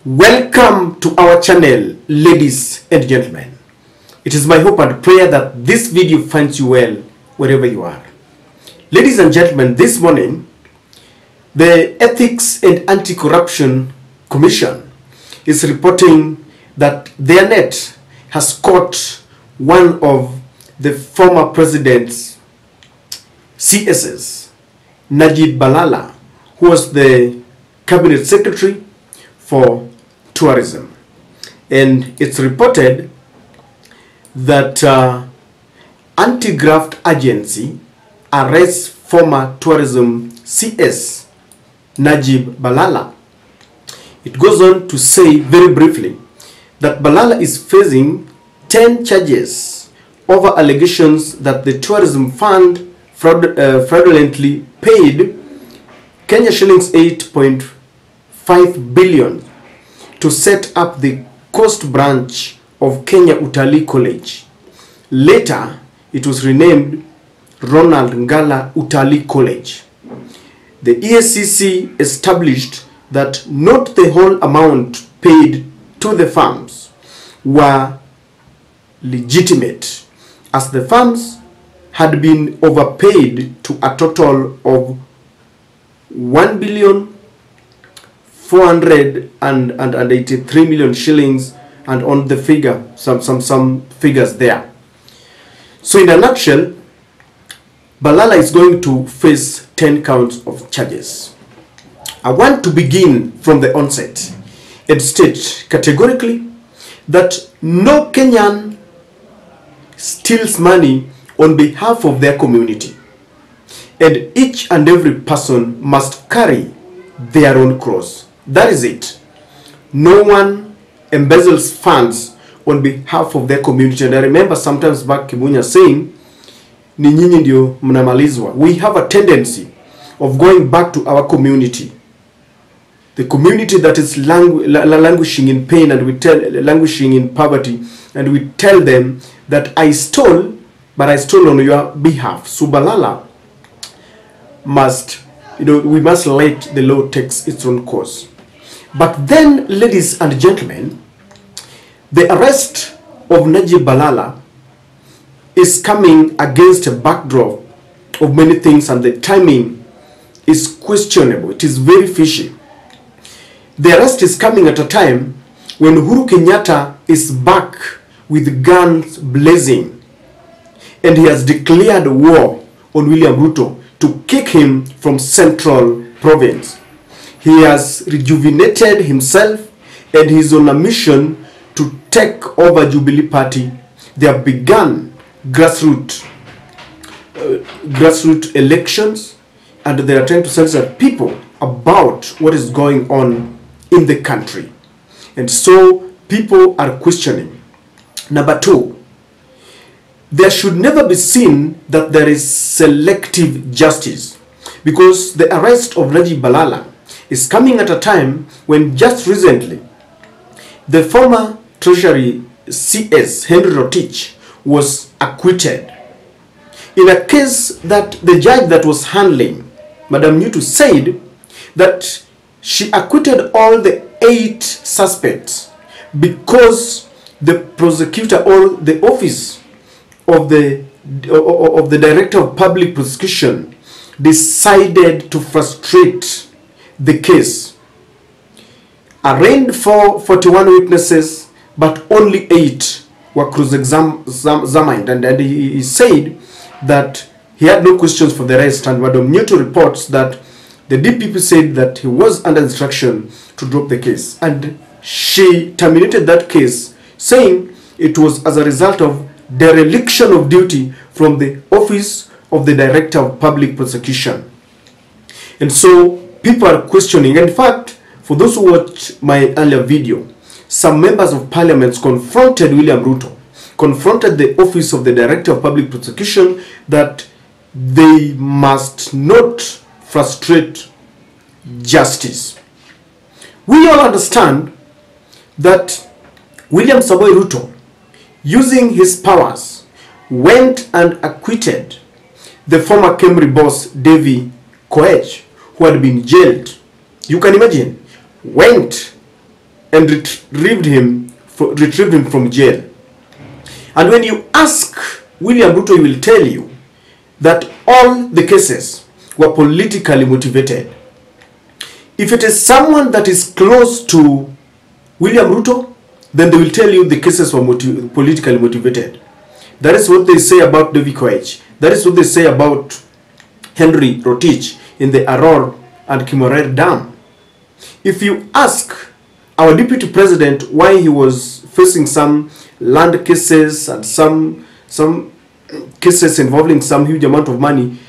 Welcome to our channel, ladies and gentlemen. It is my hope and prayer that this video finds you well wherever you are. Ladies and gentlemen, this morning, the Ethics and Anti-Corruption Commission is reporting that their net has caught one of the former president's CSs, Najib Balala, who was the cabinet secretary for tourism. And it's reported that anti-graft agency arrests former tourism CS Najib Balala. It goes on to say very briefly that Balala is facing 10 charges over allegations that the tourism fund fraudulently paid Kenya shillings 8.5 billion to set up the coast branch of Kenya Utalii College. Later, it was renamed Ronald Ngala Utalii College. The EACC established that not the whole amount paid to the firms were legitimate, as the firms had been overpaid to a total of 1,483 million shillings, and on the figure, some figures there. So in a nutshell, Balala is going to face 10 counts of charges. I want to begin from the onset and state categorically that no Kenyan steals money on behalf of their community, and each and every person must carry their own cross. That is it. No one embezzles funds on behalf of their community. And I remember sometimes back Kibunya saying, ni nyinyi ndio mnamalizwa. We have a tendency of going back to our community, the community that is languishing in pain, and we tell languishing in poverty, and we tell them that I stole, but I stole on your behalf. So Balala must, we must let the law take its own course. But then, ladies and gentlemen, the arrest of Najib Balala is coming against a backdrop of many things, and the timing is questionable. It is very fishy. The arrest is coming at a time when Uhuru Kenyatta is back with guns blazing, and he has declared war on William Ruto to kick him from Central Province. He has rejuvenated himself, and he is on a mission to take over Jubilee Party. They have begun grassroots elections, and they are trying to sensitize people about what is going on in the country. And so people are questioning. Number two, there should never be seen that there is selective justice, because the arrest of Najib Balala is coming at a time when just recently the former Treasury CS Henry Rotich was acquitted in a case that the judge that was handling, Madam Newton, said that she acquitted all the 8 suspects because the prosecutor or the office of the Director of Public Prosecution decided to frustrate the case. Arraigned for 41 witnesses, but only 8 were cross-examined, and he said that he had no questions for the rest. And Madam Newton reports that the DPP said that he was under instruction to drop the case, and she terminated that case, saying it was as a result of dereliction of duty from the office of the Director of Public Prosecution. And so people are questioning. In fact, for those who watched my earlier video, some members of parliament confronted William Ruto, confronted the office of the Director of Public Prosecution, that they must not frustrate justice. We all understand that William Samoei Ruto, using his powers, went and acquitted the former Kemri boss, Davy Koech, who had been jailed. You can imagine, went and retrieved him from jail. And when you ask William Ruto, he will tell you that all the cases were politically motivated. If it is someone that is close to William Ruto, then they will tell you the cases were politically motivated. That is what they say about David Koech. That is what they say about Henry Rotich in the Aror and Kimorer Dam. If you ask our deputy president why he was facing some land cases and some cases involving some huge amount of money,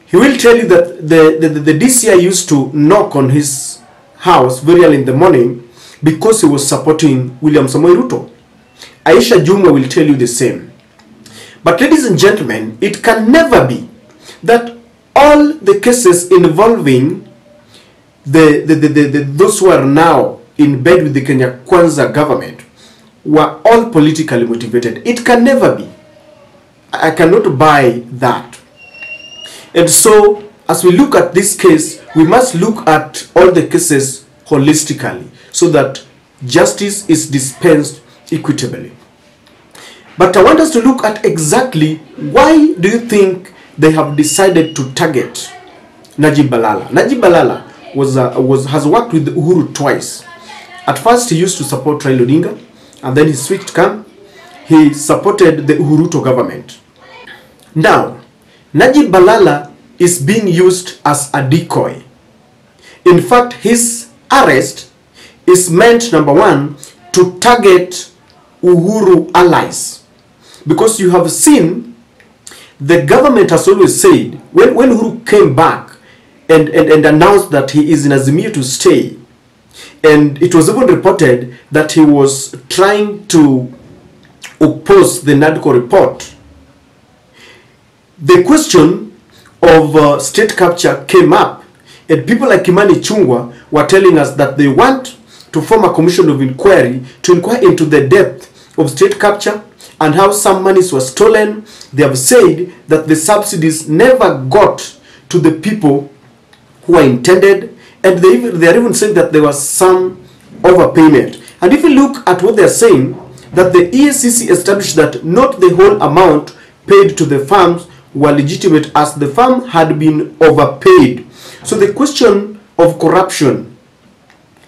he will tell you that the DCI used to knock on his house very early in the morning because he was supporting William Samoei Ruto. Aisha Jumwa will tell you the same. But ladies and gentlemen, it can never be that all the cases involving those who are now in bed with the Kenya Kwanza government were all politically motivated. It can never be. I cannot buy that. And so, as we look at this case, we must look at all the cases holistically so that justice is dispensed equitably. But I want us to look at exactly why do you think they have decided to target Najib Balala. Najib Balala has worked with Uhuru twice. At first, he used to support Raila Odinga, and then he switched camp. He supported the Uhuru government. Now, Najib Balala is being used as a decoy. In fact, his arrest is meant, number one, to target Uhuru allies. Because you have seen, the government has always said, when Uhuru came back and announced that he is in Azimio to stay, and it was even reported that he was trying to oppose the NADCO report, the question of state capture came up, and people like Kimani Chungwa were telling us that they want to form a commission of inquiry to inquire into the depth of state capture and how some monies were stolen. They have said that the subsidies never got to the people who are intended, and they are even saying that there was some overpayment. And if you look at what they are saying, that the EACC established that not the whole amount paid to the farms were legitimate, as the farm had been overpaid. So the question of corruption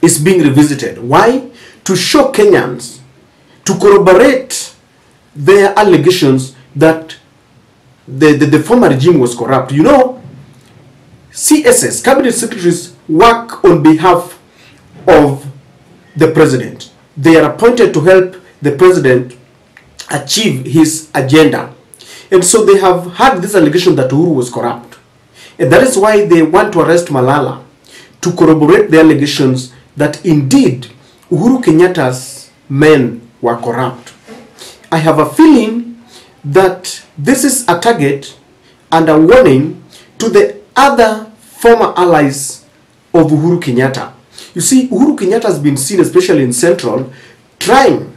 is being revisited. Why? To show Kenyans, to corroborate their allegations that the former regime was corrupt. You know, CSS, cabinet secretaries, work on behalf of the president. They are appointed to help the president achieve his agenda. And so they have had this allegation that Uhuru was corrupt. And that is why they want to arrest Malala, to corroborate the allegations that indeed Uhuru Kenyatta's men were corrupt. I have a feeling that this is a target and a warning to the other former allies of Uhuru Kenyatta. You see, Uhuru Kenyatta has been seen, especially in Central, trying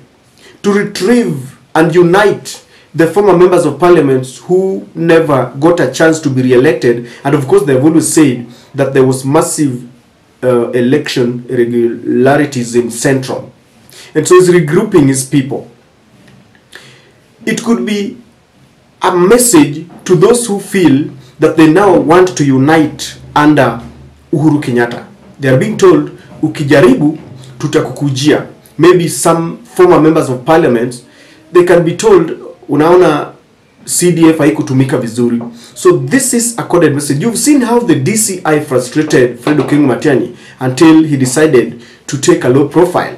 to retrieve and unite the former members of parliament who never got a chance to be re-elected. And of course, they've always said that there was massive election irregularities in Central. And so he's regrouping his people. It could be a message to those who feel that they now want to unite under Uhuru Kenyatta. They are being told, ukijaribu tutakukujia. Maybe some former members of parliament, they can be told, unaona CDF haikutumika vizuri. So this is a coded message. You've seen how the DCI frustrated Fred Okengo Matiang'i until he decided to take a low profile.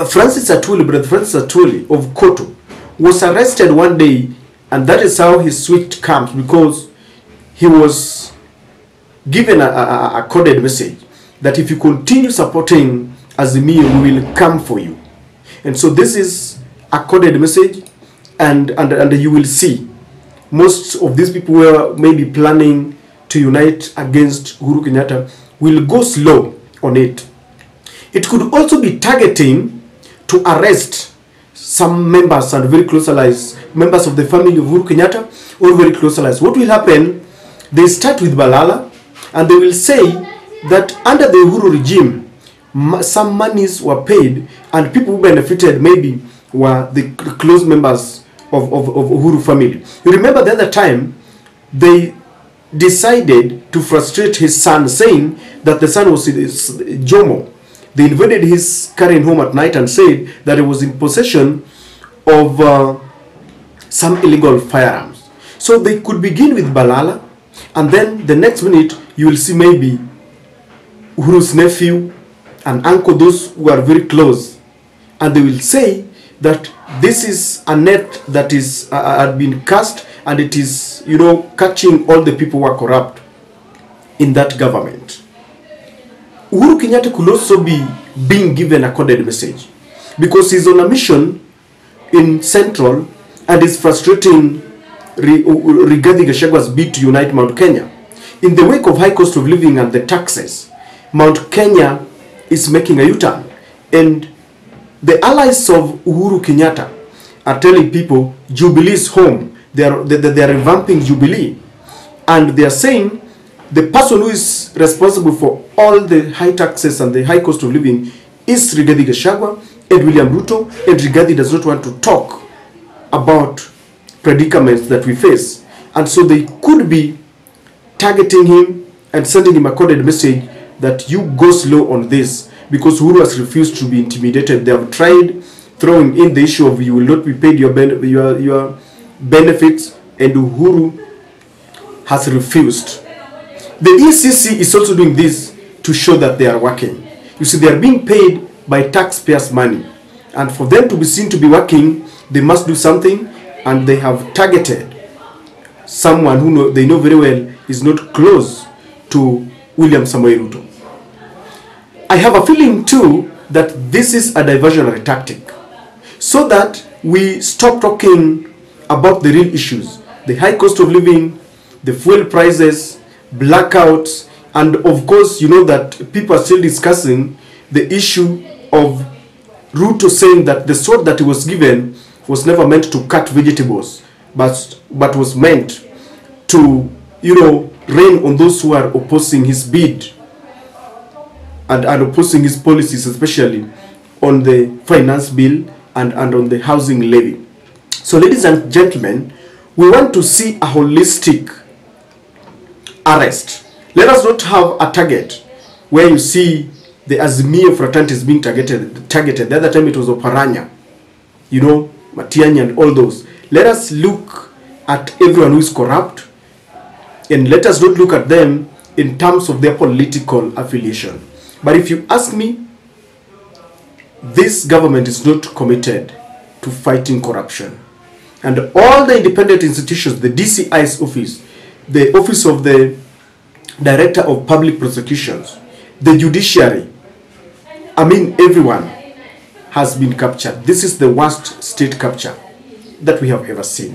Francis Atwoli, Brother Francis Atwoli of Koto, was arrested one day, and that is how he switched camps, because he was given a coded message that if you continue supporting Azimio, we will come for you. And so this is a coded message, and you will see most of these people who are maybe planning to unite against Uhuru Kenyatta will go slow on it. It could also be targeting to arrest some members and very close allies, members of the family of Uhuru Kenyatta, or very close allies. What will happen? They start with Balala, and they will say, that under the Uhuru regime, some monies were paid, and people who benefited maybe were the close members of Uhuru family. You remember the other time, they decided to frustrate his son, saying that the son was Jomo. They invaded his current home at night and said that he was in possession of some illegal firearms. So they could begin with Balala, and then the next minute you will see maybe Uhuru's nephew and uncle, those who are very close, and they will say that this is a net that is had been cast, and it is, you know, catching all the people who are corrupt in that government. Uhuru Kenyatta could also be being given a coded message, because he's on a mission in Central and is frustrating Rigathi Gachagwa's bid to unite Mount Kenya. In the wake of high cost of living and the taxes, Mount Kenya is making a U-turn, and the allies of Uhuru Kenyatta are telling people Jubilee is home. They are revamping Jubilee, and they are saying the person who is responsible for all the high taxes and the high cost of living is Rigathi Gachagwa and William Ruto, and Rigathi does not want to talk about predicaments that we face. And so they could be targeting him and sending him a coded message that you go slow on this, because Uhuru has refused to be intimidated. They have tried throwing in the issue of you will not be paid your benefits, and Uhuru has refused. The ECC is also doing this to show that they are working. You see, they are being paid by taxpayers' money, and for them to be seen to be working, they must do something, and they have targeted someone who they know very well is not close to William Samoei Ruto. I have a feeling too that this is a diversionary tactic, so that we stop talking about the real issues, the high cost of living, the fuel prices, blackouts, and of course, you know that people are still discussing the issue of Ruto saying that the sword that he was given was never meant to cut vegetables, but was meant to, you know, rain on those who are opposing his bid and opposing his policies, especially on the finance bill and on the housing levy. So, ladies and gentlemen, we want to see a holistic arrest. Let us not have a target where you see the Azimio Fraternity is being targeted. The other time it was Oparanya, you know, Matiang'i and all those. Let us look at everyone who is corrupt, and let us not look at them in terms of their political affiliation. But if you ask me, this government is not committed to fighting corruption. And all the independent institutions, the DCI's office, the office of the Director of Public Prosecutions, the judiciary, I mean everyone has been captured. This is the worst state capture that we have ever seen.